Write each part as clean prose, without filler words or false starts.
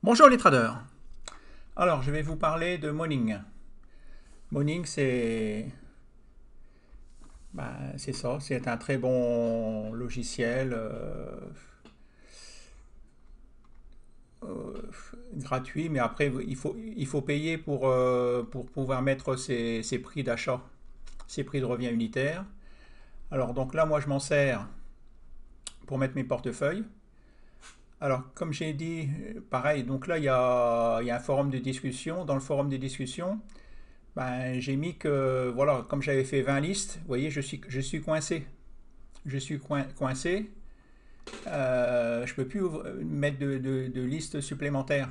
Bonjour les traders. Alors, je vais vous parler de Morning. Morning, c'est ça, c'est un très bon logiciel euh, gratuit, mais après, il faut payer pour pouvoir mettre ses prix d'achat, ses prix de revient unitaire. Alors, donc là, moi, je m'en sers pour mettre mes portefeuilles. Alors, comme j'ai dit, pareil, donc là, il y a un forum de discussion. Dans le forum de discussion, ben, j'ai mis que, voilà, comme j'avais fait 20 listes, vous voyez, je suis coincé. Je suis coincé. Je ne peux plus mettre de liste supplémentaire.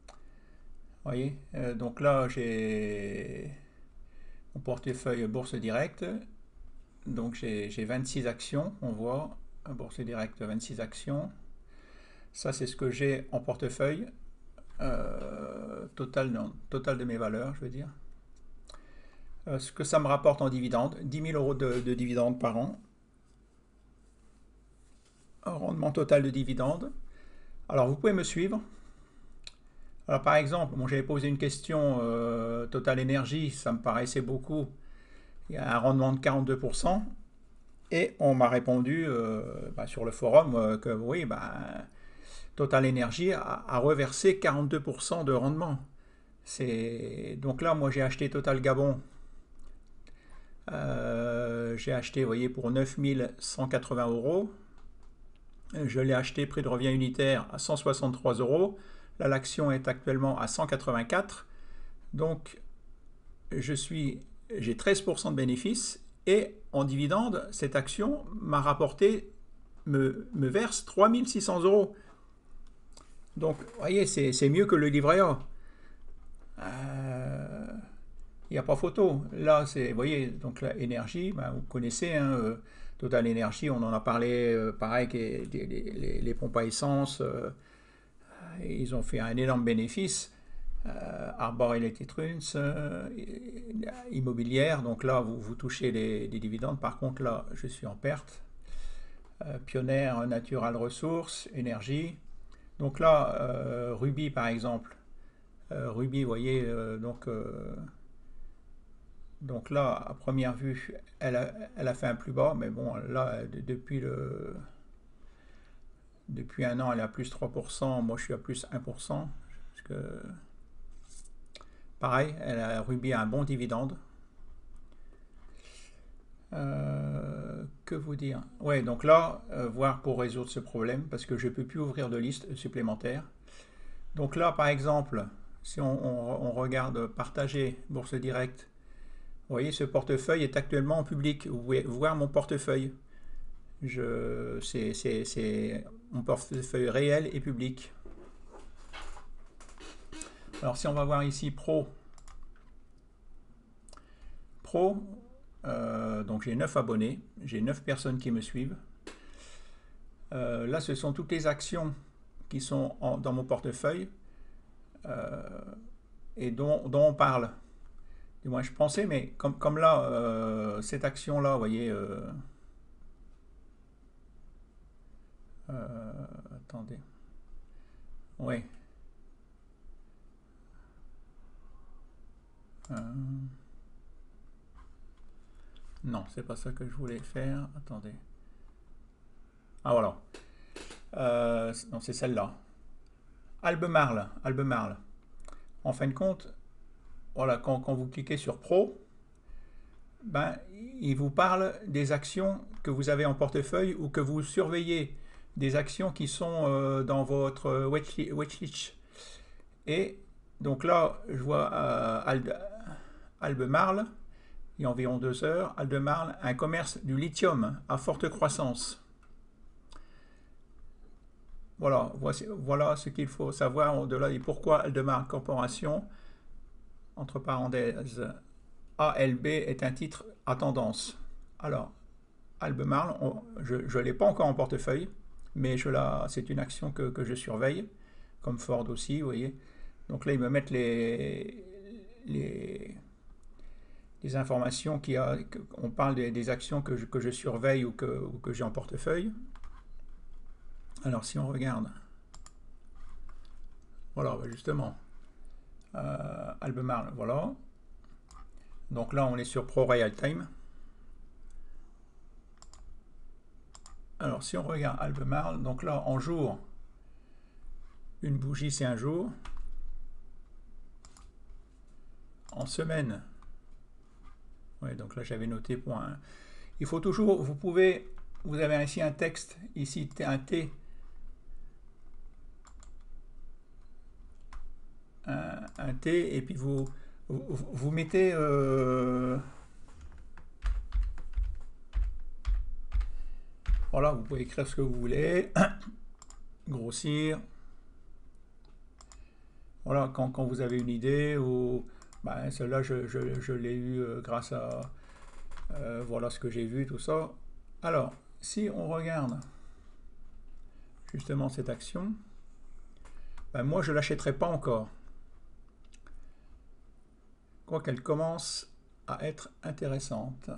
Vous voyez. Donc là, j'ai mon portefeuille Bourse Directe. Donc j'ai 26 actions, on voit. Bourse Directe, 26 actions. Ça, c'est ce que j'ai en portefeuille. Total, non, total de mes valeurs, je veux dire. Ce que ça me rapporte en dividendes, 10 000 euros de dividendes par an. Un rendement total de dividendes. Alors, vous pouvez me suivre. Alors, par exemple, bon, j'avais posé une question, Total Énergie, ça me paraissait beaucoup. Il y a un rendement de 42%. Et on m'a répondu sur le forum que oui, Total Énergie a reversé 42% de rendement. Donc là, moi, j'ai acheté Total Gabon. J'ai acheté, vous voyez, pour 9 180 euros. Je l'ai acheté prix de revient unitaire à 163 euros. Là, l'action est actuellement à 184. Donc, j'ai 13% de bénéfices. Et en dividende, cette action m'a rapporté, me verse 3600 euros. Donc, vous voyez, c'est mieux que le livret A. Il n'y a pas photo. Là, vous voyez, donc la énergie, vous connaissez, hein, Total Énergie, on en a parlé, pareil, que les pompes à essence, ils ont fait un énorme bénéfice. Arbor Electronics, immobilière, donc là, vous touchez des dividendes. Par contre, là, je suis en perte. Pionnier Natural Resources, énergie. Donc là, Ruby, par exemple. Ruby, vous voyez, donc là, à première vue, elle a fait un plus bas, mais bon, là, depuis un an, elle est à plus 3%, moi je suis à plus 1%, parce que, pareil, Ruby a un bon dividende. Que vous dire? Ouais, donc là, voir pour résoudre ce problème, parce que je ne peux plus ouvrir de liste supplémentaire. Donc là, par exemple, si on regarde partager Bourse Directe, vous voyez, ce portefeuille est actuellement en public. Vous pouvez voir mon portefeuille. C'est mon portefeuille réel et public. Alors si on va voir ici Pro, donc j'ai 9 abonnés, j'ai 9 personnes qui me suivent. Là, ce sont toutes les actions qui sont dans mon portefeuille et dont on parle. Du moins, je pensais, mais comme là, cette action-là, vous voyez, attendez, oui, non, c'est pas ça que je voulais faire, attendez. Ah voilà, non, c'est celle-là. Albemarle. En fin de compte, voilà, quand vous cliquez sur Pro, il vous parle des actions que vous avez en portefeuille ou que vous surveillez, des actions qui sont dans votre watchlist. Et donc là, je vois Albemarle, il y a environ 2 heures, Albemarle, un commerce du lithium à forte croissance. Voilà ce qu'il faut savoir au-delà et pourquoi Albemarle Corporation, entre parenthèses, ALB est un titre à tendance. Alors, Albemarle, je ne l'ai pas encore en portefeuille, mais c'est une action que je surveille, comme Ford aussi, vous voyez. Donc là, ils me mettent les informations on parle des actions que je surveille ou que j'ai en portefeuille. Alors si on regarde, Voilà, bah justement. Albemarle, voilà. Donc là, on est sur Pro Real Time. Alors, si on regarde Albemarle, donc là, en jour, une bougie, c'est un jour. En semaine, ouais, donc là, j'avais noté pour un... Il faut toujours, vous avez ici un texte, ici, un T, un T, et puis vous mettez... voilà, vous pouvez écrire ce que vous voulez, grossir. Voilà, quand vous avez une idée, ou ben, celle-là, je l'ai eu grâce à voilà ce que j'ai vu, tout ça. Alors, si on regarde justement cette action, ben, moi je ne l'achèterai pas encore. Quoi qu'elle commence à être intéressante.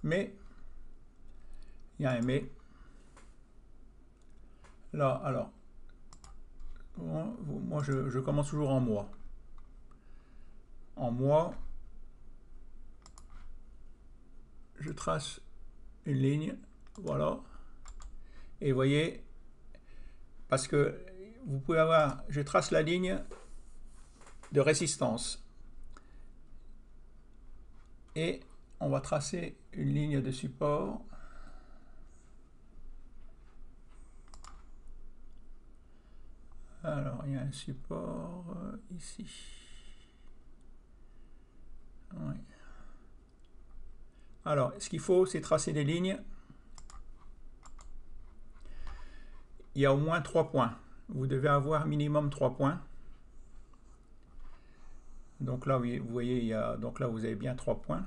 Mais, il y a un mais. Là, alors, moi je commence toujours en mois. En mois, je trace une ligne, voilà. Et vous voyez, parce que vous pouvez avoir, je trace la ligne de résistance. Et on va tracer une ligne de support. Alors, il y a un support ici. Ouais. Alors, ce qu'il faut, c'est tracer des lignes. Il y a au moins 3 points. Vous devez avoir minimum 3 points. Donc là, vous voyez, il y a, donc là, vous avez bien 3 points.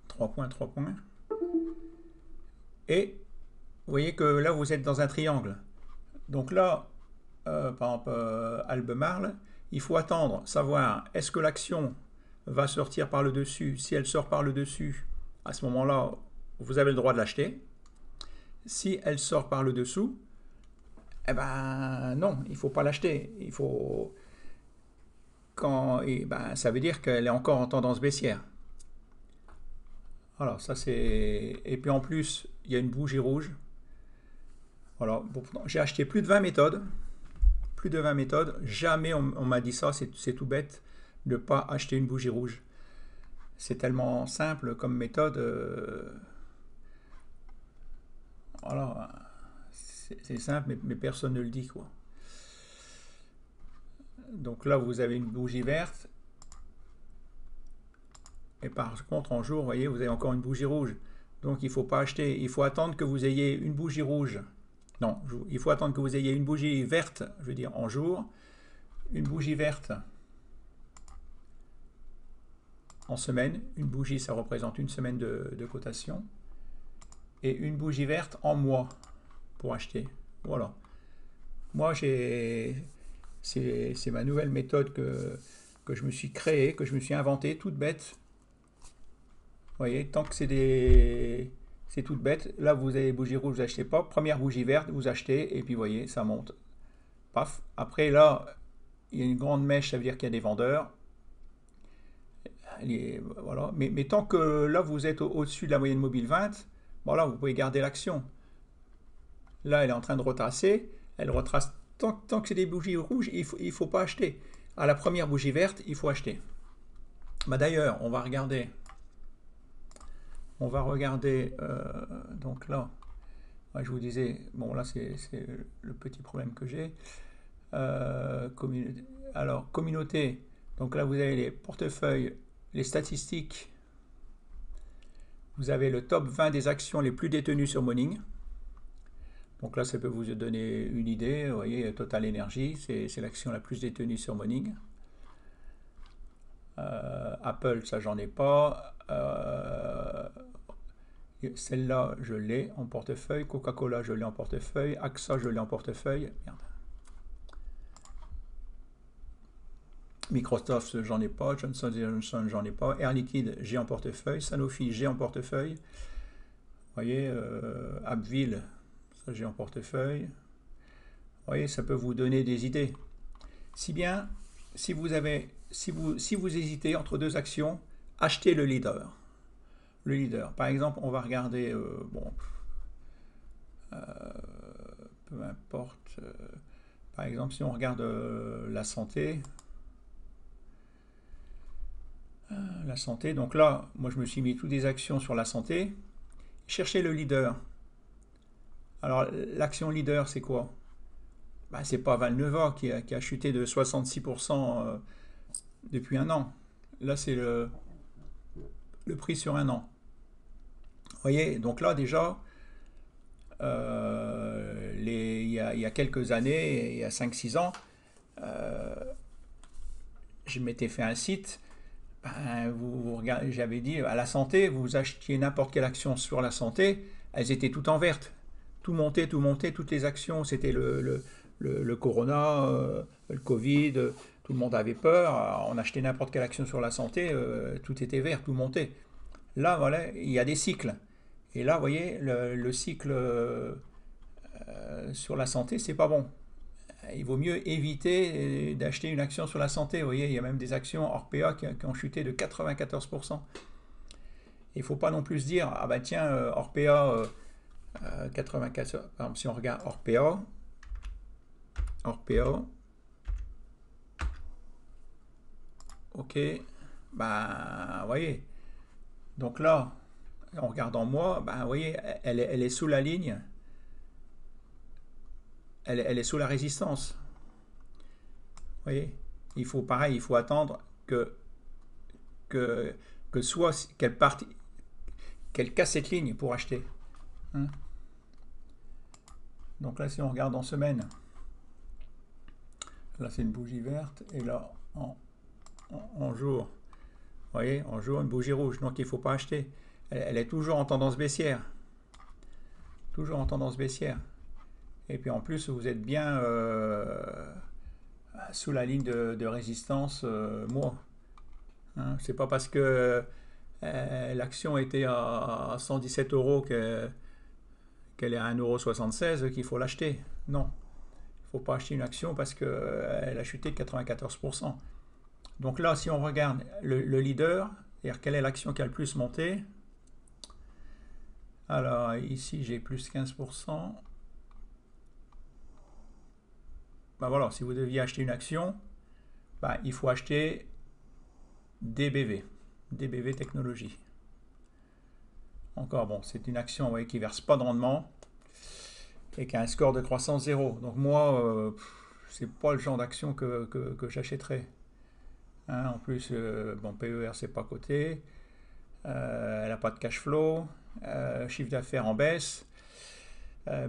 3 points, 3 points. Et vous voyez que là, vous êtes dans un triangle. Donc là, par exemple, Albemarle, il faut attendre, savoir est-ce que l'action va sortir par le dessus. Si elle sort par le dessus, à ce moment-là, vous avez le droit de l'acheter. Si elle sort par le dessous, eh ben non, il ne faut pas l'acheter. Il faut ça veut dire qu'elle est encore en tendance baissière. Voilà, ça c'est. Et puis en plus, il y a une bougie rouge. Voilà, bon, j'ai acheté plus de 20 méthodes. Plus de 20 méthodes. Jamais on m'a dit ça, c'est tout bête de ne pas acheter une bougie rouge. C'est tellement simple comme méthode. Voilà, c'est simple, mais personne ne le dit, quoi. Donc là, vous avez une bougie verte. Et par contre, en jour, vous voyez, vous avez encore une bougie rouge. Donc il ne faut pas acheter. Il faut attendre que vous ayez une bougie rouge. Non, il faut attendre que vous ayez une bougie verte, je veux dire en jour. Une bougie verte en semaine. Une bougie, ça représente une semaine de cotation. Et une bougie verte en mois pour acheter. Voilà. Moi, c'est ma nouvelle méthode que je me suis créée, que je me suis inventée, toute bête. Vous voyez, tant que c'est toute bête. Là, vous avez bougie rouge, vous achetez pas. Première bougie verte, vous achetez, et puis vous voyez, ça monte. Paf. Après, là, il y a une grande mèche, ça veut dire qu'il y a des vendeurs. Voilà. Mais tant que là, vous êtes au-dessus de la moyenne mobile 20, voilà, vous pouvez garder l'action. Là, elle est en train de retracer. Elle retrace. Tant que c'est des bougies rouges, il faut pas acheter. À la première bougie verte, il faut acheter. Bah, d'ailleurs, on va regarder. Donc là, je vous disais, bon là c'est le petit problème que j'ai. Alors, communauté, donc là vous avez les portefeuilles, les statistiques. Vous avez le top 20 des actions les plus détenues sur Morning. Donc là, ça peut vous donner une idée. Vous voyez, Total Energy, c'est l'action la plus détenue sur Morning. Apple, ça j'en ai pas. Celle-là, je l'ai en portefeuille. Coca-Cola, je l'ai en portefeuille. AXA, je l'ai en portefeuille. Merde. Microsoft, j'en ai pas. Johnson & Johnson, j'en ai pas. Air Liquide, j'ai en portefeuille. Sanofi, j'ai en portefeuille. Vous voyez, Abbeville, ça j'ai en portefeuille. voyez, ça peut vous donner des idées. Si bien, si vous hésitez entre deux actions, achetez le leader. Le leader. Par exemple, on va regarder, bon, peu importe. Par exemple, si on regarde la santé, donc là, moi je me suis mis toutes des actions sur la santé. Cherchez le leader. Alors, l'action leader, c'est quoi? Ben, c'est pas Valneva qui a chuté de 66% depuis un an. Là, c'est le prix sur un an. Vous voyez, donc là, déjà, il y a quelques années, il y a 5-6 ans, je m'étais fait un site. Ben, j'avais dit à la santé, vous achetiez n'importe quelle action sur la santé, elles étaient toutes en verte. Tout montait, toutes les actions, c'était le corona, le Covid, tout le monde avait peur, on achetait n'importe quelle action sur la santé, tout était vert, tout montait. Là, voilà, il y a des cycles. Et là, vous voyez, le cycle sur la santé, c'est pas bon. Il vaut mieux éviter d'acheter une action sur la santé. Vous voyez, il y a même des actions Orpea qui ont chuté de 94%. Il ne faut pas non plus se dire, ah bah tiens, Orpea, 84, par exemple, si on regarde Orpea, ok, bah, vous voyez, donc là, en regardant moi, bah, vous voyez, elle est sous la ligne, elle est sous la résistance. Vous voyez, il faut pareil, il faut attendre que soit qu'elle casse cette ligne pour acheter. Hein. Donc là, si on regarde en semaine, là c'est une bougie verte, et là en jour, vous voyez, en jour une bougie rouge, donc il ne faut pas acheter. Elle est toujours en tendance baissière. Toujours en tendance baissière. Et puis en plus, vous êtes bien sous la ligne de résistance moi. Hein, c'est pas parce que l'action était à 117 euros qu'elle est à 1,76 € qu'il faut l'acheter. Non, il ne faut pas acheter une action parce qu'elle a chuté de 94%. Donc là, si on regarde le leader, c'est-à-dire quelle est l'action qui a le plus monté. Alors ici, j'ai plus 15%. Ben voilà, si vous deviez acheter une action, ben, il faut acheter DBV Technologies. Encore bon, c'est une action, vous voyez, qui ne verse pas de rendement et qui a un score de croissance 0. Donc moi, c'est pas le genre d'action que j'achèterais. Hein, en plus, bon, PER c'est pas coté, elle n'a pas de cash flow, chiffre d'affaires en baisse,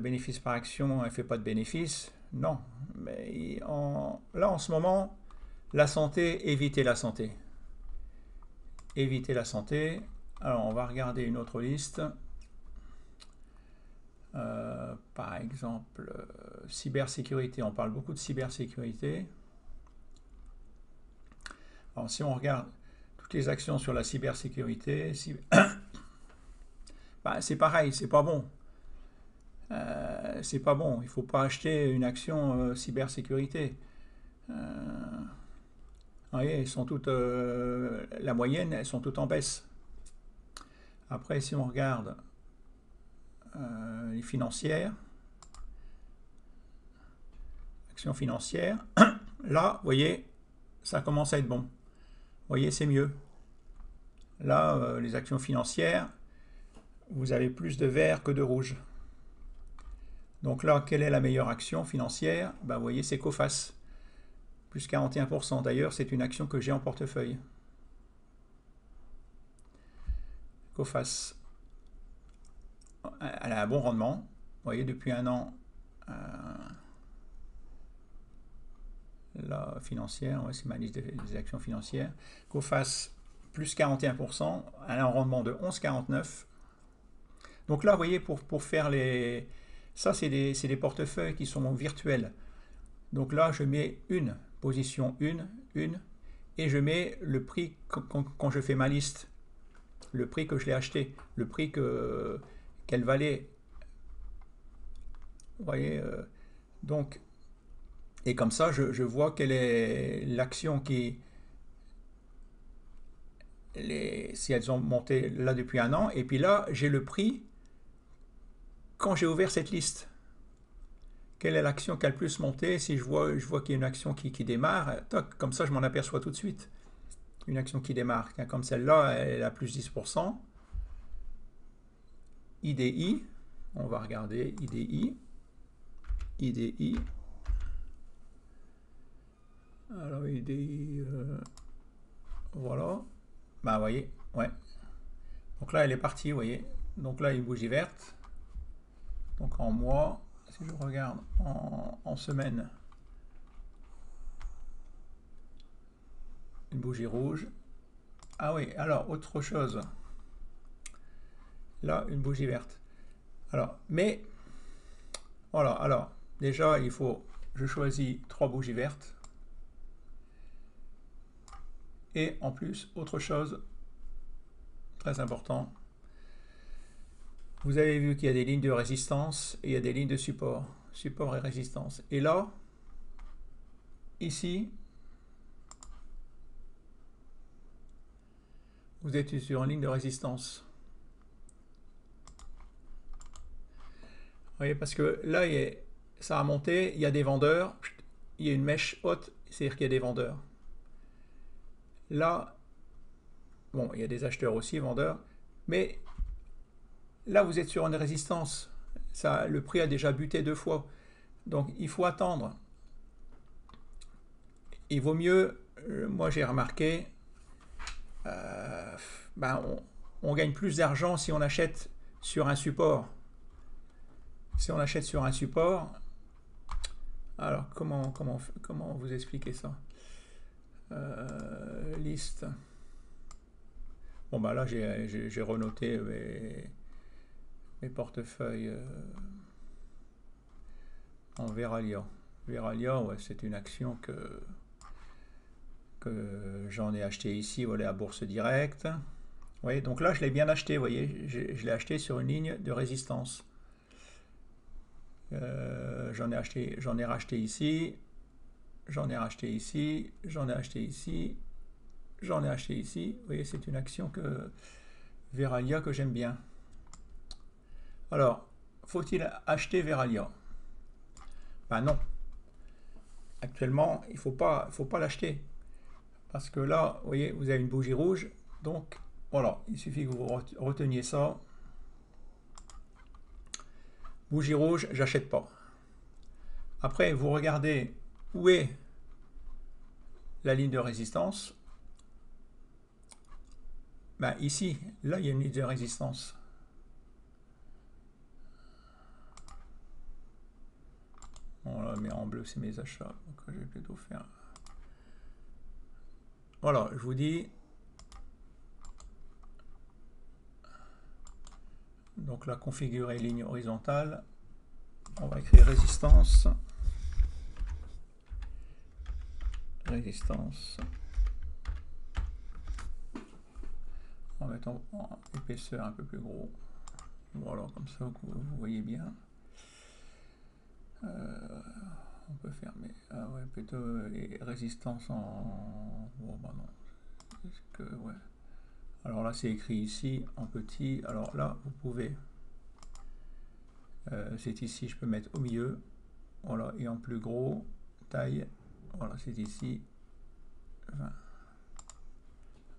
bénéfice par action, elle ne fait pas de bénéfice. Non, mais là en ce moment, la santé, évitez la santé. Évitez la santé. Alors on va regarder une autre liste. Par exemple, cybersécurité, on parle beaucoup de cybersécurité. Alors si on regarde toutes les actions sur la cybersécurité, bah, c'est pareil, c'est pas bon. C'est pas bon, il ne faut pas acheter une action cybersécurité. Vous voyez, elles sont toutes, la moyenne, elles sont toutes en baisse. Après, si on regarde les financières, actions financières, là, vous voyez, ça commence à être bon. Vous voyez, c'est mieux. Là, les actions financières, vous avez plus de vert que de rouge. Donc là, quelle est la meilleure action financière? Ben, vous voyez, c'est Coface. Plus 41%. D'ailleurs, c'est une action que j'ai en portefeuille. Coface. Elle a un bon rendement. Vous voyez, depuis un an, la financière, ouais, c'est ma liste des actions financières. Coface, plus 41%. Elle a un rendement de 11,49. Donc là, vous voyez, pour faire les... Ça, c'est des portefeuilles qui sont virtuels. Donc là, je mets une position, une, et je mets le prix quand je fais ma liste, le prix que je l'ai acheté, le prix qu'elle valait. Vous voyez, donc Et comme ça, je vois quelle est l'action qui... si elles ont monté là depuis un an. Et puis là, j'ai le prix quand j'ai ouvert cette liste. Quelle est l'action qui a le plus monté? Si je vois qu'il y a une action qui démarre, toc, comme ça, je m'en aperçois tout de suite. Une action qui démarre, comme celle-là, elle a plus 10%. IDI, on va regarder IDI. IDI. Alors IDI, voilà. Bah, vous voyez, ouais. Donc là, elle est partie, vous voyez. Donc là, une bougie verte. Donc en mois, si je regarde en semaine, une bougie rouge. Ah oui, alors autre chose. Là, une bougie verte. Alors, mais voilà, alors déjà, il faut, je choisis 3 bougies vertes. Et en plus, autre chose, très important, vous avez vu qu'il y a des lignes de résistance et il y a des lignes de support. Support et résistance. Et là, ici, vous êtes sur une ligne de résistance. Vous voyez, parce que là, ça a monté, il y a des vendeurs, il y a une mèche haute, c'est-à-dire qu'il y a des vendeurs. Là, bon, il y a des acheteurs aussi, vendeurs, mais là, vous êtes sur une résistance. Ça, le prix a déjà buté 2 fois. Donc, il faut attendre. Il vaut mieux, moi j'ai remarqué, ben, on gagne plus d'argent si on achète sur un support. Si on achète sur un support, alors comment vous expliquer ça? Liste. Bon bah là j'ai renoté mes portefeuilles en Verallia. Verallia, ouais, c'est une action que j'en ai acheté ici, voilà, à Bourse Directe. Oui, donc là je l'ai bien acheté, vous voyez, je l'ai acheté sur une ligne de résistance. J'en ai racheté ici, j'en ai racheté ici, j'en ai acheté ici, j'en ai acheté ici. Vous voyez, c'est une action que Verallia que j'aime bien. Alors, faut-il acheter Verallia? Ben non. Actuellement, il faut pas l'acheter. Parce que là, vous voyez, vous avez une bougie rouge. Donc, voilà, il suffit que vous reteniez ça. Bougie rouge, j'achète pas. Après, vous regardez où est la ligne de résistance. Ben ici, là, il y a une ligne de résistance. Voilà, mais en bleu, c'est mes achats. Donc, je vais plutôt faire... Voilà, je vous dis... Donc là, configurer ligne horizontale. On va écrire résistance. Résistance. En mettant en épaisseur un peu plus gros. Voilà, comme ça, vous voyez bien. On peut fermer. Ah ouais, plutôt les résistances en... Bon, bah non. Que, ouais. Alors là, c'est écrit ici en petit. Alors là, vous pouvez... c'est ici, je peux mettre au milieu. Voilà, et en plus gros, taille. Voilà, c'est ici. 20.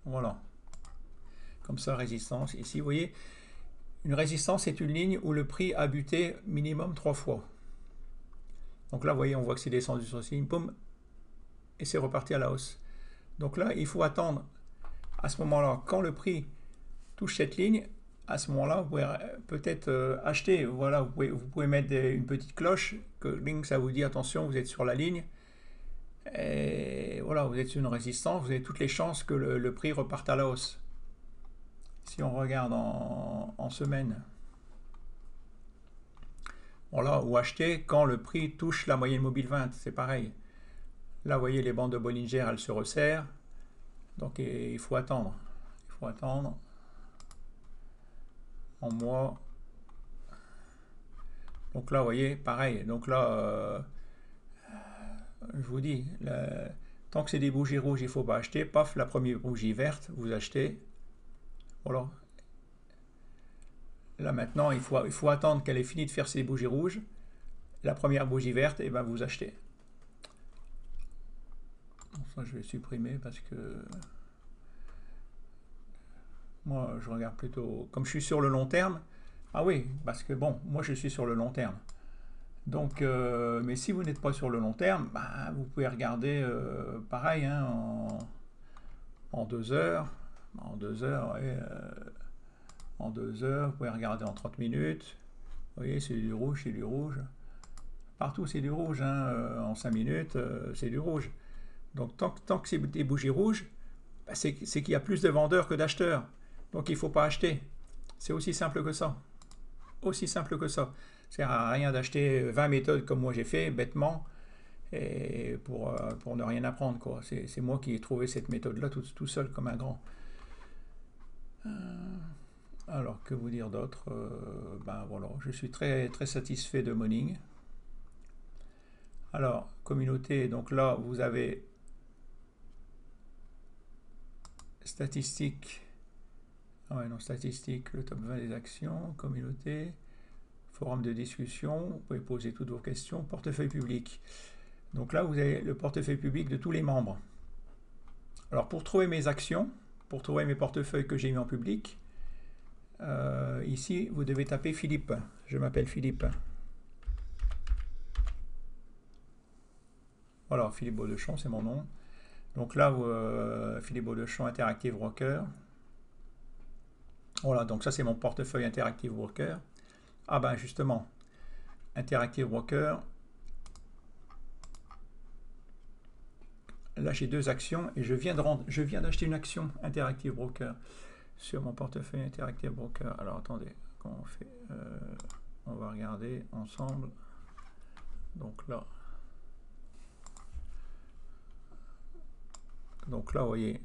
Voilà. Comme ça, résistance. Ici, vous voyez, une résistance, c'est une ligne où le prix a buté minimum 3 fois. Donc là, vous voyez, on voit que c'est descendu sur cette ligne, boum, et c'est reparti à la hausse. Donc là, il faut attendre à ce moment-là, quand le prix touche cette ligne, à ce moment-là, vous pouvez peut-être acheter. Voilà, vous pouvez mettre une petite cloche, que ça vous dit attention, vous êtes sur la ligne. Et voilà, vous êtes sur une résistance, vous avez toutes les chances que le prix reparte à la hausse. Si on regarde en semaine, voilà, ou acheter quand le prix touche la moyenne mobile 20, c'est pareil. Là, vous voyez, les bandes de Bollinger, elles se resserrent. Donc, il faut attendre. Il faut attendre. En mois. Donc là, vous voyez, pareil. Donc là, je vous dis, tant que c'est des bougies rouges, il ne faut pas acheter. Paf, la première bougie verte, vous achetez. Voilà. Là maintenant, il faut attendre qu'elle ait fini de faire ses bougies rouges. La première bougie verte, et ben vous achetez. Bon, ça, je vais supprimer parce que moi, je regarde plutôt. Comme je suis sur le long terme. Ah oui, parce que bon, moi je suis sur le long terme. Donc, mais si vous n'êtes pas sur le long terme, bah, vous pouvez regarder pareil hein, en 2 heures. En 2 heures, ouais, en 2 heures, vous pouvez regarder en 30 minutes. Vous voyez, c'est du rouge, c'est du rouge. Partout, c'est du rouge. Hein, en 5 minutes, c'est du rouge. Donc, tant que c'est des bougies rouges, bah, c'est qu'il y a plus de vendeurs que d'acheteurs. Donc, il ne faut pas acheter. C'est aussi simple que ça. Aussi simple que ça. Ça sert à rien d'acheter 20 méthodes comme moi j'ai fait, bêtement, et pour ne rien apprendre, quoi. C'est moi qui ai trouvé cette méthode-là tout seul comme un grand. Alors, que vous dire d'autre? Ben voilà, je suis très, très satisfait de Morning. Alors, communauté, donc là, vous avez statistiques. Ah ouais, non, statistiques, le top 20 des actions, communauté, forum de discussion, vous pouvez poser toutes vos questions, portefeuille public. Donc là, vous avez le portefeuille public de tous les membres. Alors, pour trouver mes actions, pour trouver mes portefeuilles que j'ai mis en public, ici, vous devez taper Philippe. Je m'appelle Philippe. Voilà, Philippe Baudechon, c'est mon nom. Donc là, Philippe Baudechon, Interactive Broker. Voilà, donc ça, c'est mon portefeuille Interactive Broker. Ah ben, justement, Interactive Broker. Là, j'ai 2 actions et je viens d'acheter une action Interactive Broker sur mon portefeuille Interactive Broker. Alors, attendez, comment on fait? On va regarder ensemble. Donc là, vous voyez,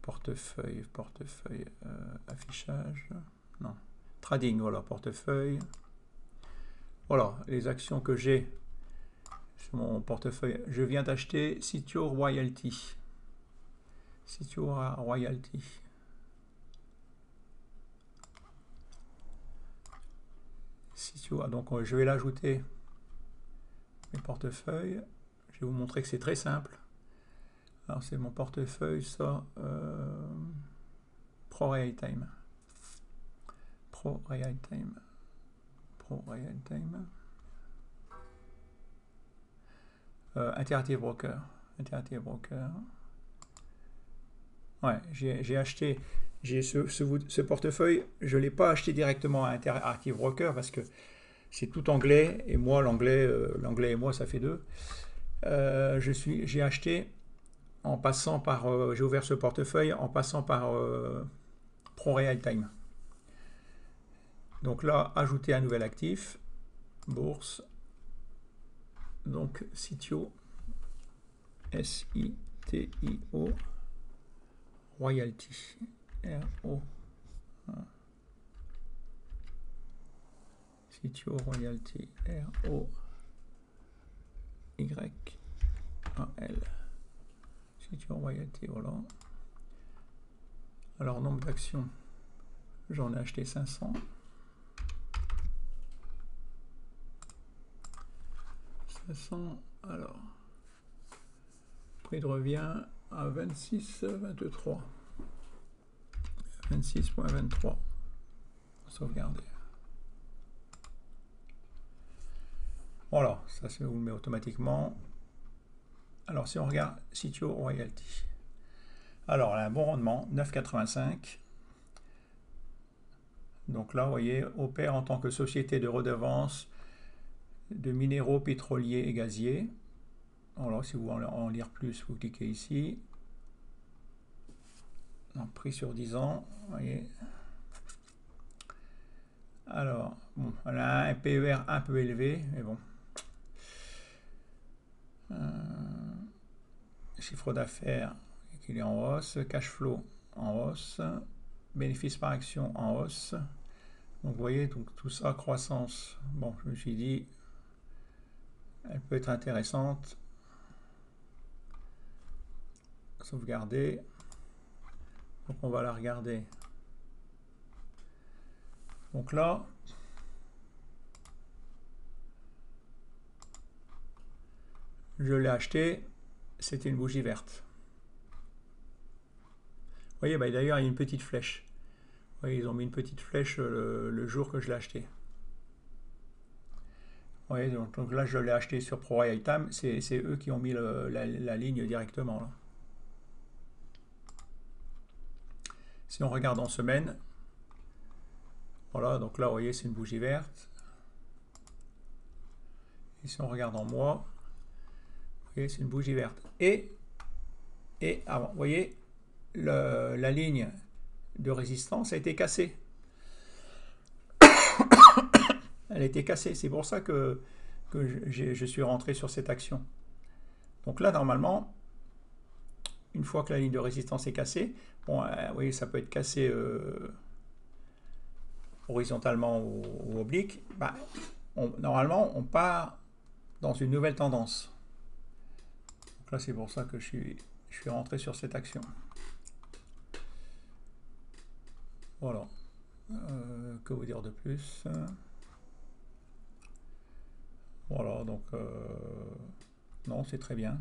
portefeuille, affichage, non, trading, voilà, portefeuille. Voilà, les actions que j'ai sur mon portefeuille. Je viens d'acheter Sitio Royalty. Sitio Royalty. Sitio, donc je vais l'ajouter mes portefeuilles. Je vais vous montrer que c'est très simple. Alors c'est mon portefeuille, ça, Pro Real Time. Pro Real Time. Pro Real Time. Interactive Broker. Interactive Broker. Ouais, j'ai acheté, j'ai ce portefeuille, je ne l'ai pas acheté directement à Interactive Broker parce que c'est tout anglais et moi l'anglais et moi ça fait 2. J'ai acheté en passant par, j'ai ouvert ce portefeuille en passant par Pro Real Time. Donc là, ajouter un nouvel actif, bourse, donc Sitio, S-I-T-I-O, Royalty, R-O, Sitio Royalty, R-O-Y-A-L, Sitio Royalty, voilà. Alors, nombre d'actions, j'en ai acheté 500. 500, alors, prix de revient à 26,23. 26,23. Sauvegarder. Voilà, ça vous le met automatiquement. Alors si on regarde Sitio Royalty, alors elle a un bon rendement, 9,85. Donc là, vous voyez, opère en tant que société de redevance de minéraux pétroliers et gaziers. Alors si vous voulez en lire plus, vous cliquez ici. Donc, prix sur 10 ans, vous voyez. Alors, bon, elle a un PER un peu élevé, mais bon. Chiffre d'affaires, qu'il est en hausse. Cash flow en hausse. Bénéfice par action en hausse. Donc, vous voyez, donc, tout ça, croissance. Bon, je me suis dit, Elle peut être intéressante. Sauvegarder. Donc on va la regarder. Donc là, je l'ai acheté, c'était une bougie verte. Vous voyez, bah, d'ailleurs il y a une petite flèche. Vous voyez, ils ont mis une petite flèche le jour que je l'ai acheté. Vous voyez, donc là je l'ai acheté sur ProRoyalTime, c'est eux qui ont mis la ligne directement là. Si on regarde en semaine, voilà, donc là vous voyez c'est une bougie verte. Et si on regarde en mois, vous voyez c'est une bougie verte. Et avant, vous voyez, la ligne de résistance a été cassée. Elle a été cassée, c'est pour ça que je suis rentré sur cette action. Donc là normalement, une fois que la ligne de résistance est cassée, bon, vous voyez, ça peut être cassé horizontalement ou oblique, bah, normalement on part dans une nouvelle tendance. Donc là c'est pour ça que je suis rentré sur cette action. Voilà. Que vous dire de plus? Voilà, donc non, c'est très bien.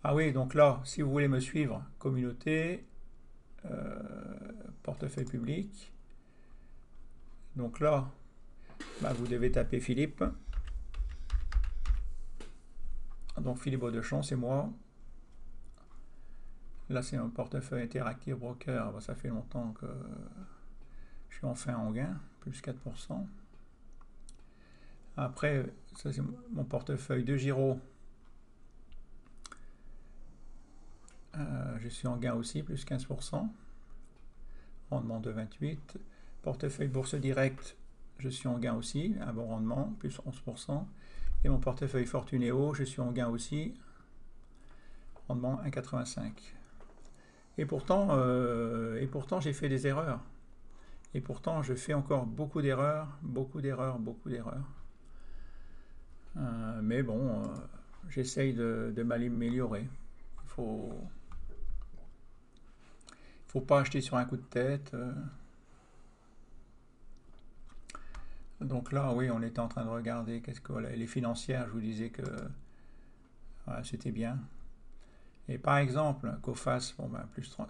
Ah oui, donc là, si vous voulez me suivre, communauté, portefeuille public. Donc là, bah, vous devez taper Philippe. Donc Philippe Audechamp, c'est moi. Là, c'est un portefeuille interactif broker. Bah, ça fait longtemps que je suis enfin en gain, plus 4%. Après, ça c'est mon portefeuille de Giro. Je suis en gain aussi, plus 15%. Rendement de 28. Portefeuille Bourse Directe, je suis en gain aussi, un bon rendement, plus 11%. Et mon portefeuille Fortunéo, je suis en gain aussi, rendement 1,85. Et pourtant j'ai fait des erreurs. Et pourtant, je fais encore beaucoup d'erreurs, beaucoup d'erreurs. Mais bon, j'essaye de m'améliorer. Il faut pas acheter sur un coup de tête. Donc là, oui, on était en train de regarder qu'est-ce que voilà, les financières. Je vous disais que voilà, c'était bien. Et par exemple, Coface, bon ben plus 30.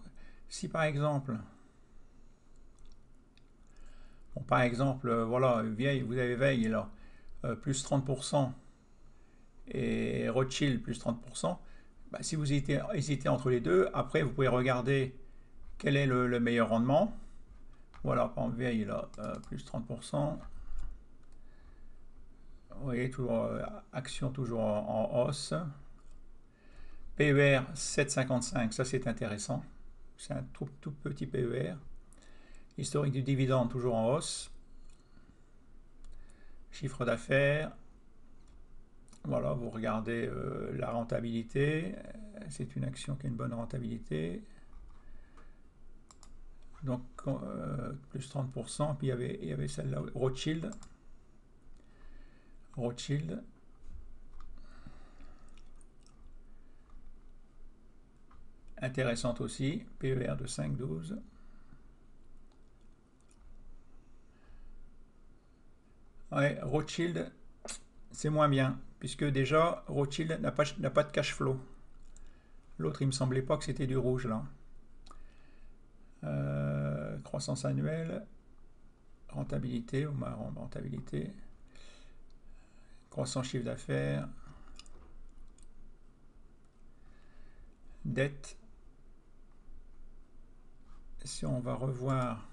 Si par exemple, voilà, vous avez Veille là, plus 30%. Et Rothschild plus 30%, bah, si vous hésitez entre les deux, après vous pouvez regarder quel est le meilleur rendement. Voilà, par exemple, Veille là, plus 30%. Vous voyez, toujours action toujours en hausse. PER 7,55, ça c'est intéressant. C'est un tout petit PER. Historique du dividende toujours en hausse. Chiffre d'affaires. Voilà, vous regardez la rentabilité. C'est une action qui a une bonne rentabilité. Donc, plus 30%. Puis il y avait celle-là, Rothschild. Intéressante aussi. PER de 5,12. Ouais, Rothschild, c'est moins bien. Puisque déjà, Rothschild n'a pas de cash flow. L'autre, il me semblait pas que c'était du rouge, là. Croissance annuelle, rentabilité, ou ma rentabilité, croissance chiffre d'affaires, dette. Si on va revoir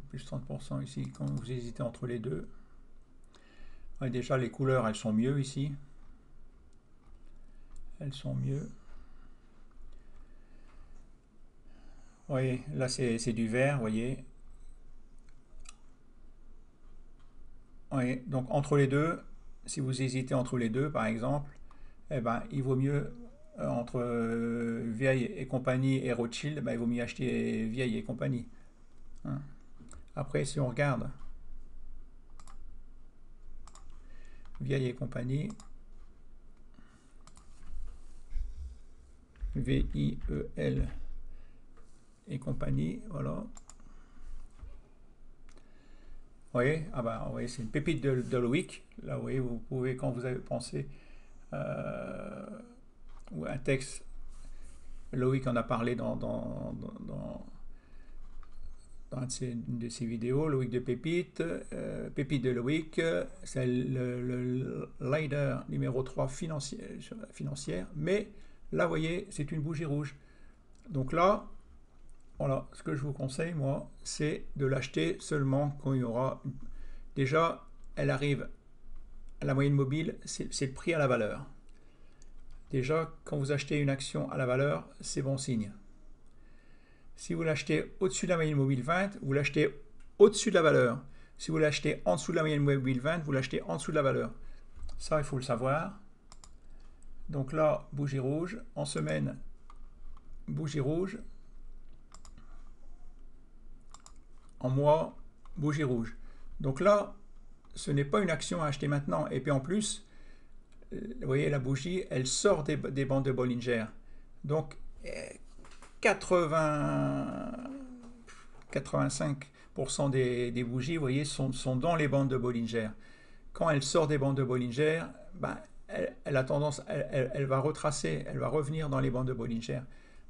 plus 30% ici, quand vous hésitez entre les deux, ouais, déjà les couleurs elles sont mieux ici, elles sont mieux. Vous voyez, là c'est du vert, vous voyez. Ouais, donc entre les deux, si vous hésitez entre les deux par exemple, eh ben, il vaut mieux entre Vieille et compagnie et Rothschild, ben, il vaut mieux acheter Vieille et compagnie. Hein. Après, si on regarde Vieille et compagnie. VIEL et compagnie, voilà. Vous voyez, ah bah, vous voyez, c'est une pépite de Loïc. Là, vous voyez, vous pouvez, quand vous avez pensé, ou un texte, Loïc en a parlé dans une de ses vidéos, Loïc de Pépite, Pépite de Loïc, c'est le leader numéro 3 financière, mais là, vous voyez, c'est une bougie rouge. Donc là, voilà, ce que je vous conseille, moi, c'est de l'acheter seulement quand il y aura... Déjà, elle arrive à la moyenne mobile, c'est le prix à la valeur. Déjà, quand vous achetez une action à la valeur, c'est bon signe. Si vous l'achetez au-dessus de la moyenne mobile 20, vous l'achetez au-dessus de la valeur. Si vous l'achetez en dessous de la moyenne mobile 20, vous l'achetez en dessous de la valeur. Ça, il faut le savoir. Donc là, bougie rouge. En semaine, bougie rouge. En mois, bougie rouge. Donc là, ce n'est pas une action à acheter maintenant. Et puis en plus, vous voyez, la bougie, elle sort des bandes de Bollinger. Donc, 85% des bougies, vous voyez, sont dans les bandes de Bollinger. Quand elle sort des bandes de Bollinger, ben, elle a tendance, elle va retracer, elle va revenir dans les bandes de Bollinger.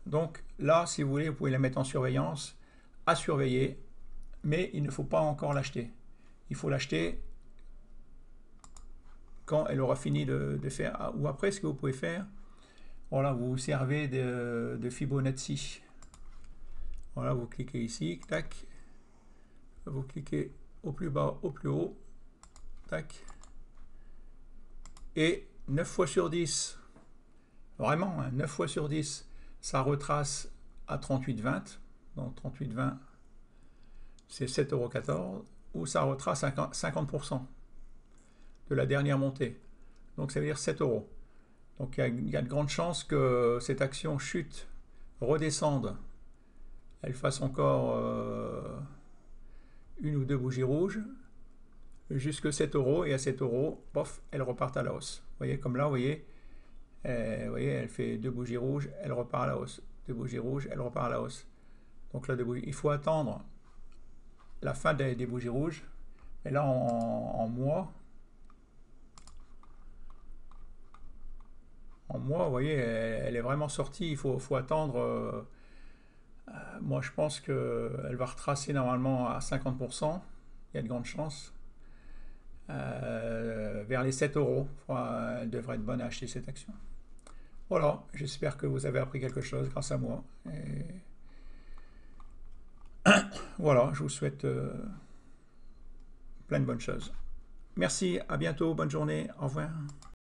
Donc là, si vous voulez, vous pouvez la mettre en surveillance, à surveiller, mais il ne faut pas encore l'acheter. Il faut l'acheter quand elle aura fini de faire. Ou après, ce que vous pouvez faire, voilà, vous vous servez de Fibonacci. Voilà, vous cliquez ici, tac. Vous cliquez au plus bas, au plus haut, tac. Et 9 fois sur 10, vraiment, hein, 9 fois sur 10, ça retrace à 38,20. Donc 38,20, c'est 7,14 €, ou ça retrace à 50% de la dernière montée. Donc ça veut dire 7 €. Donc il y a de grandes chances que cette action chute, redescende, elle fasse encore une ou deux bougies rouges, jusque 7 €, et à 7 €, pof, elle repart à la hausse. Vous voyez, comme là, vous voyez, elle fait deux bougies rouges, elle repart à la hausse. Deux bougies rouges, elle repart à la hausse. Donc là, il faut attendre la fin des bougies rouges. Et là, en mois, vous voyez, elle est vraiment sortie. Il faut attendre. Moi, je pense qu'elle va retracer normalement à 50%. Il y a de grandes chances. Vers les 7 €. Elle devrait être bonne à acheter cette action. Voilà, j'espère que vous avez appris quelque chose grâce à moi. Et voilà, je vous souhaite plein de bonnes choses. Merci, à bientôt, bonne journée, au revoir.